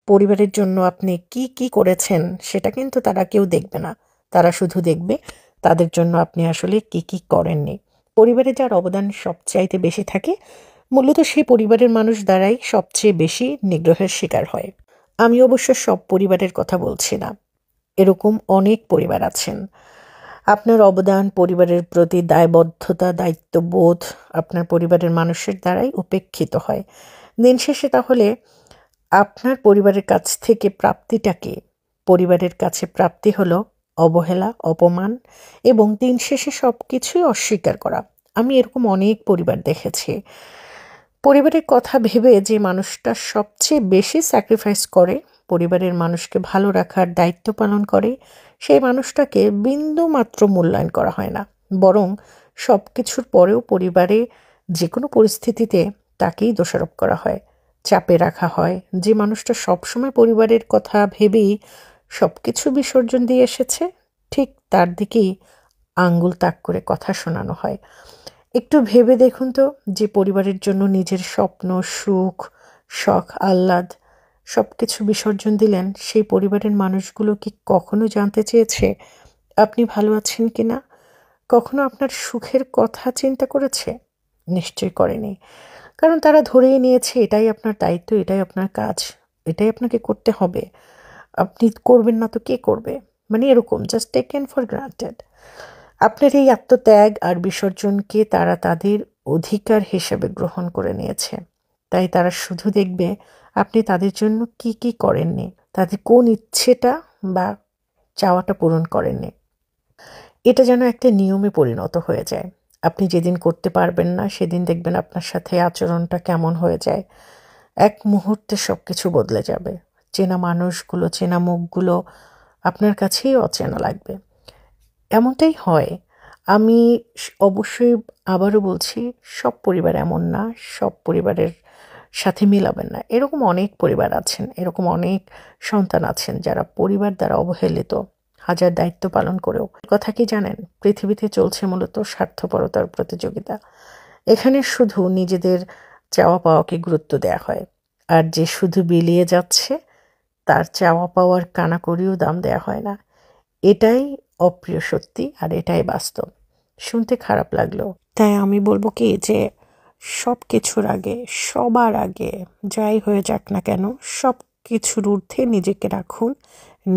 পরিবারের জন্য আপনি কি কি করেছেন সেটা কিন্তু তারা কেউ দেখবে না। তারা শুধু দেখবে তাদের জন্য আপনি আসলে কি কি করেননি। পরিবারে যার অবদান সবচাইতে বেশি থাকে, মূলত সেই পরিবারের মানুষ দ্বারাই সবচেয়ে বেশি নিগ্রহের শিকার হয়। আমি অবশ্য সব পরিবারের কথা বলছি না। এরকম অনেক পরিবার আছেন। আপনার অবদান, পরিবারের প্রতি দায়বদ্ধতা, দায়িত্ববোধ আপনার পরিবারের মানুষের দ্বারাই উপেক্ষিত হয়। দিন শেষে তাহলে আপনার পরিবারের কাছ থেকে প্রাপ্তিটা কি? পরিবারের কাছে প্রাপ্তি হলো অবহেলা, অপমান এবং দিন শেষে সবকিছুই অস্বীকার করা। আমি এরকম অনেক পরিবার দেখেছি। পরিবারের কথা ভেবে যে মানুষটা সবচেয়ে বেশি স্যাক্রিফাইস করে, পরিবারের মানুষকে ভালো রাখার দায়িত্ব পালন করে, সেই মানুষটাকে বিন্দুমাত্র মূল্যায়ন করা হয় না। বরং সব কিছুর পরেও পরিবারে যে কোনো পরিস্থিতিতে তাকেই দোষারোপ করা হয়, চাপে রাখা হয়। যে মানুষটা সবসময় পরিবারের কথা ভেবেই সব কিছু বিসর্জন দিয়ে এসেছে, ঠিক তার দিকেই আঙ্গুল তাক করে কথা শোনানো হয়। একটু ভেবে দেখুন তো, যে পরিবারের জন্য নিজের স্বপ্ন, সুখ, শখ, আহ্লাদ সব কিছু বিসর্জন দিলেন, সেই পরিবারের মানুষগুলো কি কখনো জানতে চেয়েছে আপনি ভালো আছেন কি না? কখনো আপনার সুখের কথা চিন্তা করেছে? নিশ্চয়ই করেনি। কারণ তারা ধরেই নিয়েছে এটাই আপনার দায়িত্ব, এটাই আপনার কাজ, এটাই আপনাকে করতে হবে। আপনি করবেন না তো কে করবে? মানে এরকম জাস্ট টেকেন ফর গ্রান্টেড। আপনার এই আত্মত্যাগ আর বিসর্জনকে তারা তাদের অধিকার হিসেবে গ্রহণ করে নিয়েছে। তাই তারা শুধু দেখবে আপনি তাদের জন্য কি কি করেননি, তাদের কোন ইচ্ছেটা বা চাওয়াটা পূরণ করেননি। এটা যেন একটা নিয়মে পরিণত হয়ে যায়। আপনি যেদিন করতে পারবেন না, সেদিন দেখবেন আপনার সাথে আচরণটা কেমন হয়ে যায়। এক মুহূর্তে সব কিছু বদলে যাবে। চেনা মানুষগুলো, চেনা মুখগুলো আপনার কাছেই অচেনা লাগবে। এমনটাই হয়। আমি অবশ্যই আবারও বলছি, সব পরিবার এমন না, সব পরিবারের সাথে মিলাবেন না। এরকম অনেক পরিবার আছেন, এরকম অনেক সন্তান আছেন যারা পরিবার দ্বারা অবহেলিত, হাজার দায়িত্ব পালন করেও। কথা কি জানেন? পৃথিবীতে চলছে মূলত স্বার্থপরতার প্রতিযোগিতা। এখানে শুধু নিজেদের চাওয়া পাওয়াকে গুরুত্ব দেয়া হয়, আর যে শুধু বিলিয়ে যাচ্ছে তার চাওয়া পাওয়ার কানাকড়িও দাম দেয়া হয় না। এটাই অপ্রিয় সত্যি, আর এটাই বাস্তব। শুনতে খারাপ লাগলো, তাই আমি বলবো কি যে সব কিছুর আগে, সবার আগে, যাই হয়ে যাক না কেন, সব কিছুর ঊর্ধ্বে নিজেকে রাখুন,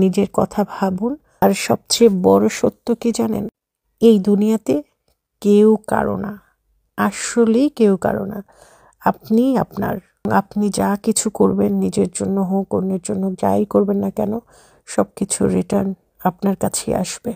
নিজের কথা ভাবুন। আর সবচেয়ে বড় সত্য কি জানেন? এই দুনিয়াতে কেউ কারো না, আসলেই কেউ কারো না। আপনি আপনার। আপনি যা কিছু করবেন, নিজের জন্য হোক, অন্যের জন্য, যাই করবেন না কেন, সব কিছু রিটার্ন আপনার কাছেই আসবে।